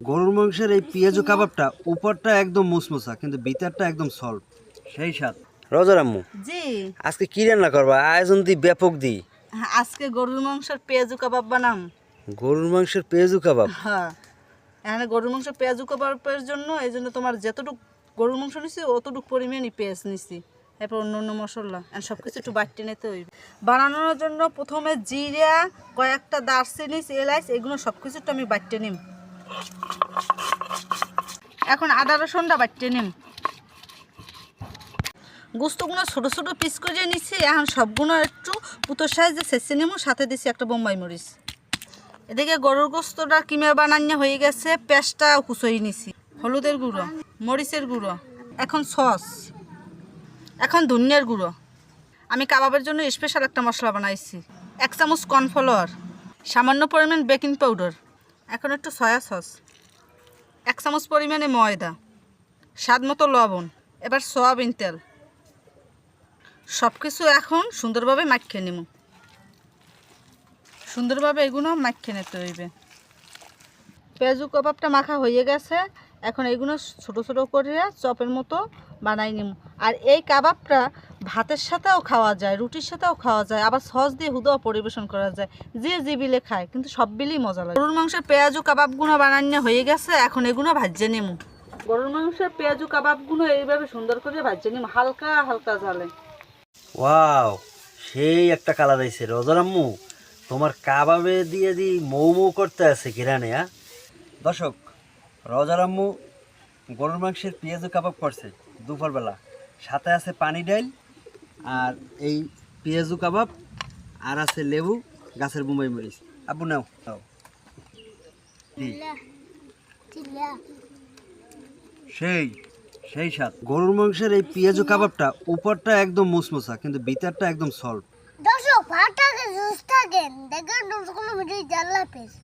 গরুর মাংসের এই পেঁয়াজু কাবাবটা উপরটা একদম মুসমুসা কিন্তু ভিতরটা একদম সল্ট, সেই স্বাদ। রোজার আম্মু, জি আজকে কি রান্না করবা? আয়োজন দি ব্যাপক দি। আজকে গরুর মাংসের পেঁয়াজু কাবাব বানাম। গরুর মাংসের পেঁয়াজু কাবাব? হ্যাঁ, এখানে গরুর মাংস পেঁয়াজু কাবাবের জন্য এই জন্য তোমার যতটুকু গরুর মাংস নিছি অতটুকু পরিমাণই পেঁয়াজ নিছি, এরপর অন্য অন্য মশলা সব কিছু একটু বাটতে নিতে হইবে। বানানোর জন্য প্রথমে জিরা, কয়েকটা দারচিনি, এলাচ এগুলো সব কিছু একটু আমি বাটতে নিম। এখন আদা রসুনটা বাটতে নিম। গোস্তগুলো ছোটো ছোটো পিস করে নিচ্ছি, এখন সবগুলো একটু পুতোর সাইজে ছেঁচে নেব, সাথে দিচ্ছি একটা বোম্বাই মরিচ। এদিকে গরুর গোস্তটা কিমে বানানো হয়ে গেছে, পেঁয়াজটা কুচোই নিছি, হলুদের গুঁড়ো, মরিচের গুঁড়ো, এখন সস, এখন ধনিয়ার গুঁড়ো। আমি কাবাবের জন্য স্পেশাল একটা মশলা বানাইছি, 1 চামচ কর্নফ্লাওয়ার, সামান্য পরিমাণ বেকিং পাউডার, এখন একটু সয়া সস, 1 চামচ পরিমাণে ময়দা, স্বাদ মতো লবণ, এবার সয়াবিন তেল, সব কিছু এখন সুন্দরভাবে মাখিয়ে নেব। সুন্দরভাবে এগুলো মাখিয়ে নিতে হইবে। পেঁয়াজু কাবাবটা মাখা হয়ে গেছে, এখন এগুলো ছোট ছোট করে চপের মতো বানাই নিব। আর এই কাবাবটা ভাতের সাথেও খাওয়া যায়, রুটির সাথেও খাওয়া যায়, আবার সস দিয়ে হুদাও পরিবেশন করা যায়, যে যে বিলে খায়, কিন্তু সব বিলেই মজা লাগে। গরুর মাংসের পেঁয়াজু কাবাবগুলো বানানো হয়ে গেছে, এখন এগুলো ভাজে নেব। গরুর মাংসের পেঁয়াজু কাবাবগুলো এইভাবে সুন্দর করে ভাজে নিব, হালকা হালকা জালে। ওয়াও, সেই একটা কালার আইছে। রোজার আম্মু, তোমার কাবাবে দিয়ে দি মৌ মৌ করতে আছে কিরানে। দর্শক, রোজার আম্মু গরুর মাংসের পেঁয়াজু কাবাব করছে দুপুরবেলা, সাথে আছে পানি ডাল আর এই পেঁয়াজু কাবাব, আর আছে লেবু, গাছের বোম্বাই মরিচ। আব্বু নাও নাও। সেই সেই স্বাদ। গরুর মাংসের এই পেঁয়াজু কাবাবটা উপরটা একদম মুসমুসা কিন্তু ভিতরটা একদম সল্ট। দর্শক ভাত থাকে জুস থাকেন দেখেন কোনো ভিডিও জানলা পেস।